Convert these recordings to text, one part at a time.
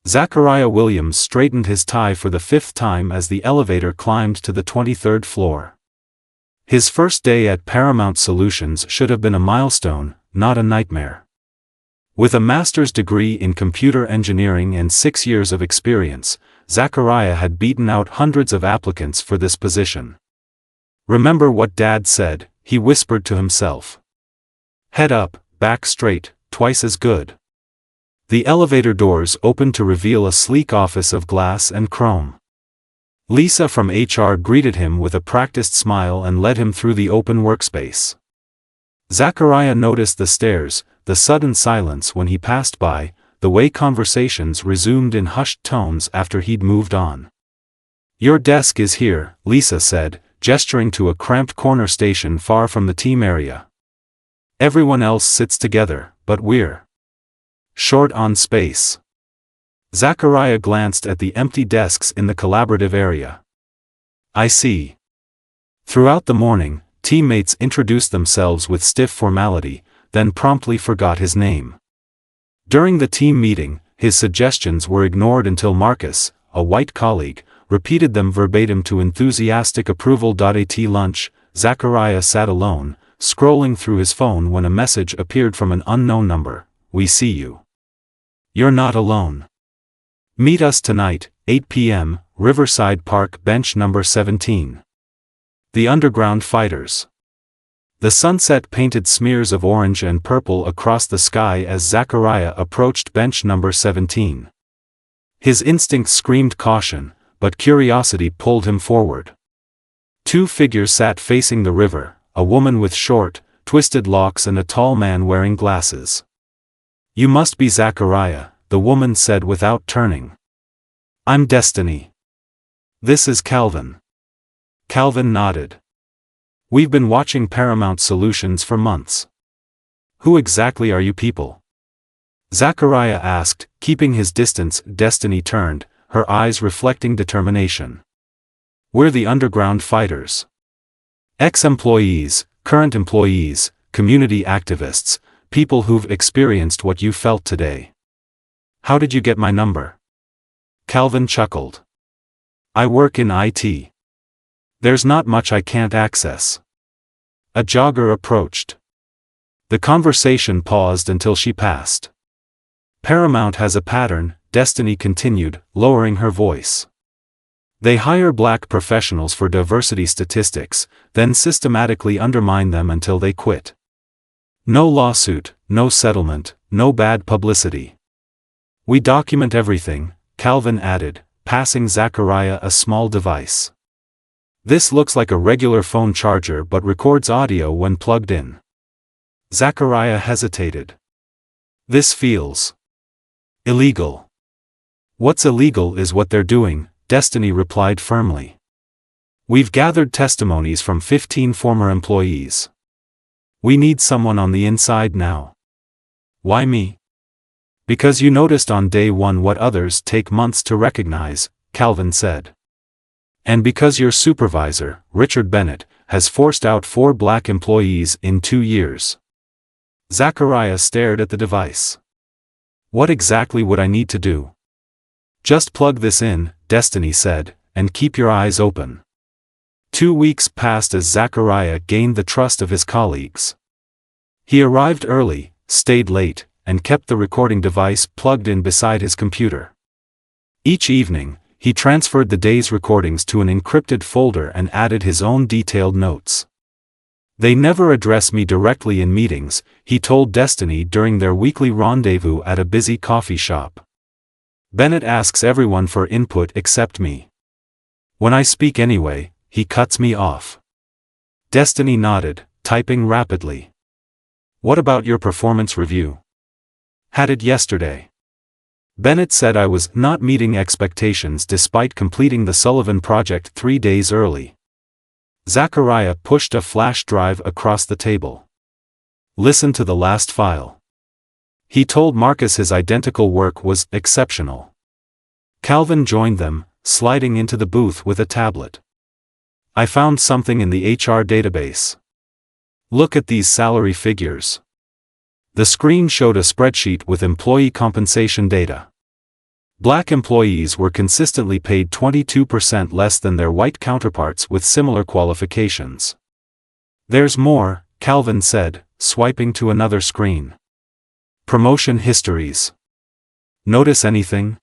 Zachariah Williams straightened his tie for the 5th time as the elevator climbed to the 23rd floor. His first day at Paramount Solutions should have been a milestone, not a nightmare. With a master's degree in computer engineering and 6 years of experience, Zachariah had beaten out hundreds of applicants for this position. "Remember what Dad said," he whispered to himself. "Head up, back straight, twice as good." The elevator doors opened to reveal a sleek office of glass and chrome. Lisa from HR greeted him with a practiced smile and led him through the open workspace. Zachariah noticed the stares, the sudden silence when he passed by, the way conversations resumed in hushed tones after he'd moved on. "Your desk is here," Lisa said, gesturing to a cramped corner station far from the team area. "Everyone else sits together, but we're short on space." Zachariah glanced at the empty desks in the collaborative area. "I see." Throughout the morning, teammates introduced themselves with stiff formality, then promptly forgot his name. During the team meeting, his suggestions were ignored until Marcus, a white colleague, repeated them verbatim to enthusiastic approval. At lunch, Zachariah sat alone, scrolling through his phone when a message appeared from an unknown number. "We see you. You're not alone. Meet us tonight, 8 p.m., Riverside Park, bench number 17. The Underground Fighters." The sunset painted smears of orange and purple across the sky as Zachariah approached bench number 17. His instincts screamed caution, but curiosity pulled him forward. 2 figures sat facing the river, a woman with short, twisted locks and a tall man wearing glasses. "You must be Zachariah," the woman said without turning. "I'm Destiny. This is Calvin." Calvin nodded. "We've been watching Paramount Solutions for months. Who exactly are you people?" Zachariah asked, keeping his distance. Destiny turned, her eyes reflecting determination. "We're the Underground Fighters. Ex-employees, current employees, community activists, people who've experienced what you felt today." "How did you get my number?" Calvin chuckled. "I work in IT. There's not much I can't access." A jogger approached. The conversation paused until she passed. "Paramount has a pattern," Destiny continued, lowering her voice. "They hire black professionals for diversity statistics, then systematically undermine them until they quit. No lawsuit, no settlement, no bad publicity. We document everything," Calvin added, passing Zachariah a small device. "This looks like a regular phone charger but records audio when plugged in." Zachariah hesitated. "This feels illegal." "What's illegal is what they're doing," Destiny replied firmly. "We've gathered testimonies from 15 former employees. We need someone on the inside now." "Why me?" "Because you noticed on day one what others take months to recognize," Calvin said. "And because your supervisor, Richard Bennett, has forced out 4 black employees in 2 years." Zachariah stared at the device. "What exactly would I need to do?" "Just plug this in," Destiny said, "and keep your eyes open." 2 weeks passed as Zachariah gained the trust of his colleagues. He arrived early, stayed late, and kept the recording device plugged in beside his computer. Each evening, he transferred the day's recordings to an encrypted folder and added his own detailed notes. "They never address me directly in meetings," he told Destiny during their weekly rendezvous at a busy coffee shop. "Bennett asks everyone for input except me. When I speak anyway, he cuts me off." Destiny nodded, typing rapidly. "What about your performance review?" "Had it yesterday. Bennett said I was not meeting expectations despite completing the Sullivan project 3 days early." Zachariah pushed a flash drive across the table. "Listen to the last file." He told Marcus his identical work was exceptional. Calvin joined them, sliding into the booth with a tablet. "I found something in the HR database. Look at these salary figures." The screen showed a spreadsheet with employee compensation data. Black employees were consistently paid 22% less than their white counterparts with similar qualifications. "There's more," Calvin said, swiping to another screen. "Promotion histories. Notice anything?"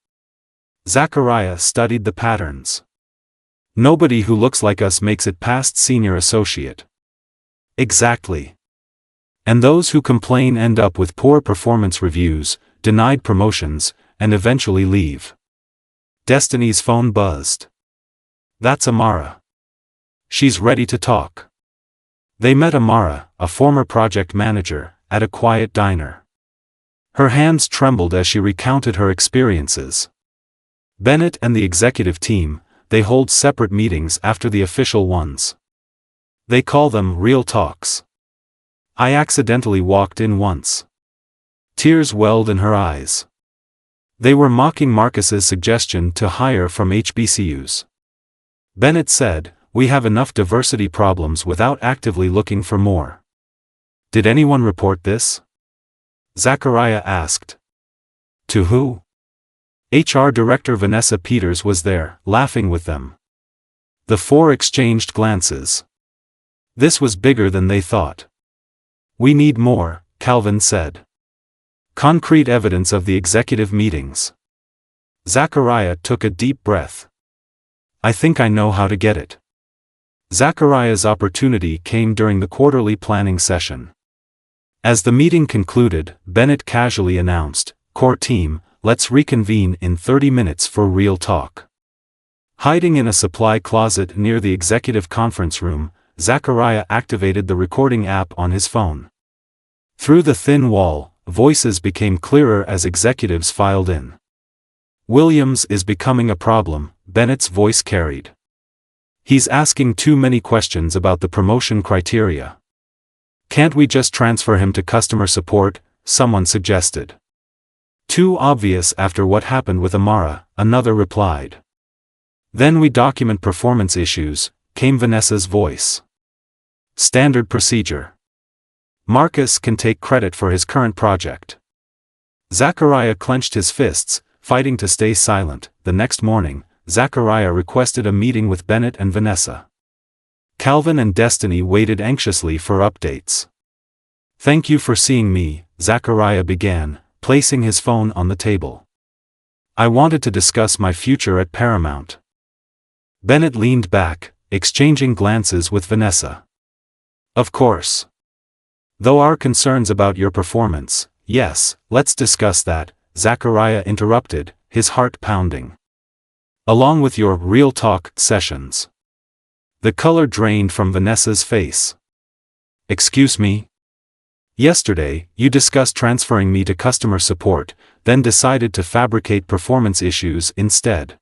Zachariah studied the patterns. "Nobody who looks like us makes it past senior associate." "Exactly. And those who complain end up with poor performance reviews, denied promotions, and eventually leave." Destiny's phone buzzed. "That's Amara. She's ready to talk." They met Amara, a former project manager, at a quiet diner. Her hands trembled as she recounted her experiences. Bennett and the executive team, they hold separate meetings after the official ones. They call them real talks. "I accidentally walked in once." Tears welled in her eyes. They were mocking Marcus's suggestion to hire from HBCUs. Bennett said, "We have enough diversity problems without actively looking for more." "Did anyone report this?" Zachariah asked. "To who?" HR Director Vanessa Peters was there, laughing with them. The four exchanged glances. This was bigger than they thought. "We need more," Calvin said. "Concrete evidence of the executive meetings." Zachariah took a deep breath. "I think I know how to get it." Zachariah's opportunity came during the quarterly planning session. As the meeting concluded, Bennett casually announced, "Core team, let's reconvene in 30 minutes for real talk." Hiding in a supply closet near the executive conference room, Zachariah activated the recording app on his phone. Through the thin wall, voices became clearer as executives filed in. "Williams is becoming a problem," Bennett's voice carried. "He's asking too many questions about the promotion criteria. Can't we just transfer him to customer support?" someone suggested. "Too obvious after what happened with Amara," another replied. "Then we document performance issues," came Vanessa's voice. "Standard procedure. Marcus can take credit for his current project." Zachariah clenched his fists, fighting to stay silent. The next morning, Zachariah requested a meeting with Bennett and Vanessa. Calvin and Destiny waited anxiously for updates. "Thank you for seeing me," Zachariah began, placing his phone on the table. "I wanted to discuss my future at Paramount." Bennett leaned back, exchanging glances with Vanessa. "Of course. Though our concerns about your performance, yes, let's discuss that," Zachariah interrupted, his heart pounding. "Along with your real talk sessions." The color drained from Vanessa's face. "Excuse me? Yesterday, you discussed transferring me to customer support, then decided to fabricate performance issues instead.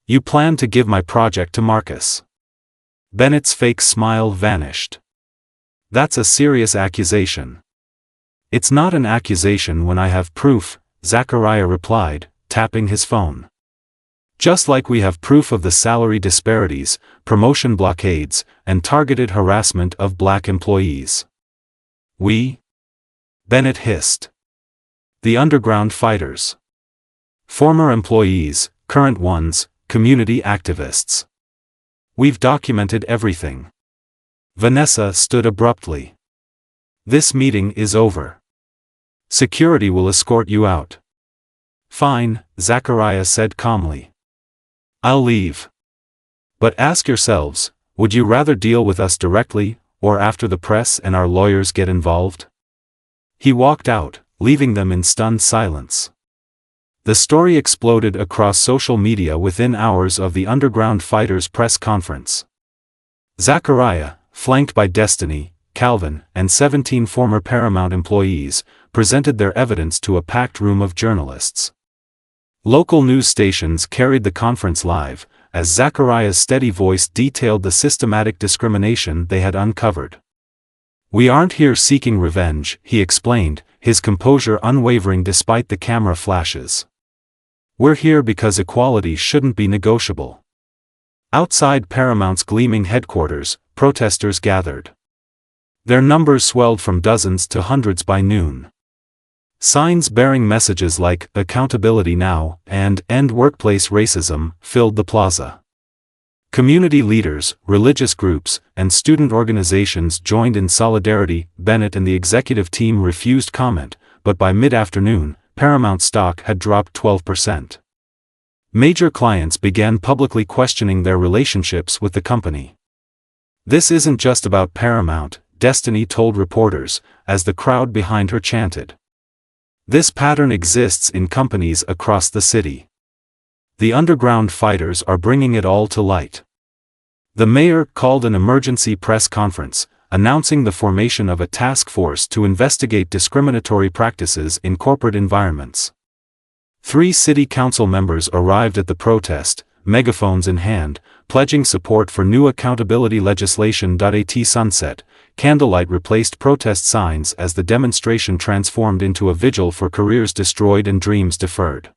You plan to give my project to Marcus." Bennett's fake smile vanished. "That's a serious accusation." "It's not an accusation when I have proof," Zachariah replied, tapping his phone. "Just like we have proof of the salary disparities, promotion blockades, and targeted harassment of black employees." "We?" Bennett hissed. "The underground fighters. Former employees, current ones, community activists. We've documented everything." Vanessa stood abruptly. "This meeting is over. Security will escort you out." "Fine," Zachariah said calmly. "I'll leave. But ask yourselves, would you rather deal with us directly, or after the press and our lawyers get involved?" He walked out, leaving them in stunned silence. The story exploded across social media within hours of the Underground Fighters press conference. Zachariah, flanked by Destiny, Calvin, and 17 former Paramount employees, presented their evidence to a packed room of journalists. Local news stations carried the conference live, as Zachariah's steady voice detailed the systematic discrimination they had uncovered. "We aren't here seeking revenge," he explained, his composure unwavering despite the camera flashes. "We're here because equality shouldn't be negotiable." Outside Paramount's gleaming headquarters, protesters gathered. Their numbers swelled from dozens to hundreds by noon. Signs bearing messages like "Accountability Now" and "End Workplace Racism" filled the plaza. Community leaders, religious groups, and student organizations joined in solidarity. Bennett and the executive team refused comment, but by mid-afternoon, Paramount stock had dropped 12%. Major clients began publicly questioning their relationships with the company. "This isn't just about Paramount," Destiny told reporters, as the crowd behind her chanted. "This pattern exists in companies across the city. The underground fighters are bringing it all to light." The mayor called an emergency press conference, announcing the formation of a task force to investigate discriminatory practices in corporate environments. 3 city council members arrived at the protest, megaphones in hand, pledging support for new accountability legislation. At sunset, candlelight replaced protest signs as the demonstration transformed into a vigil for careers destroyed and dreams deferred.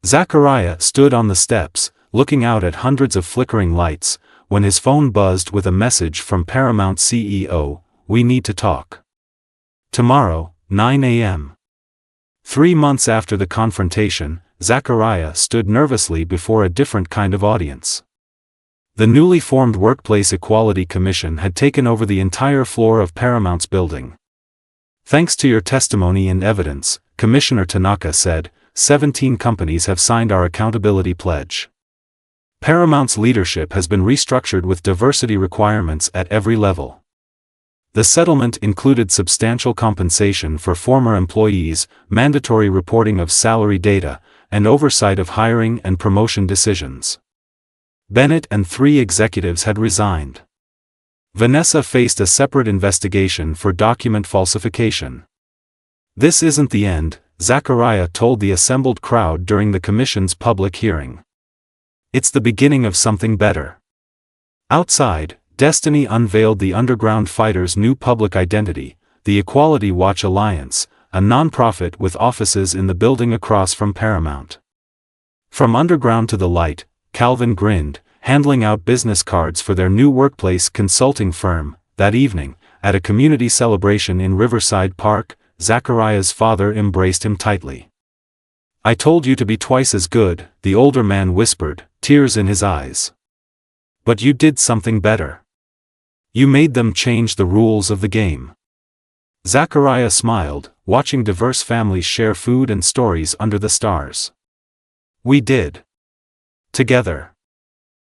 Zachariah stood on the steps, looking out at hundreds of flickering lights, when his phone buzzed with a message from Paramount CEO, "We need to talk. Tomorrow, 9 a.m. 3 months after the confrontation, Zachariah stood nervously before a different kind of audience. The newly formed Workplace Equality Commission had taken over the entire floor of Paramount's building. "Thanks to your testimony and evidence," Commissioner Tanaka said, 17 companies have signed our accountability pledge. Paramount's leadership has been restructured with diversity requirements at every level. The settlement included substantial compensation for former employees, mandatory reporting of salary data, and oversight of hiring and promotion decisions. Bennett and 3 executives had resigned. Vanessa faced a separate investigation for document falsification. "This isn't the end," Zachariah told the assembled crowd during the commission's public hearing. "It's the beginning of something better." Outside, Destiny unveiled the Underground Fighters' new public identity, the Equality Watch Alliance, a nonprofit with offices in the building across from Paramount. From underground to the light, Calvin grinned, handling out business cards for their new workplace consulting firm. That evening, at a community celebration in Riverside Park, Zachariah's father embraced him tightly. "I told you to be twice as good," the older man whispered, tears in his eyes. "But you did something better. You made them change the rules of the game." Zachariah smiled, watching diverse families share food and stories under the stars. "We did. Together."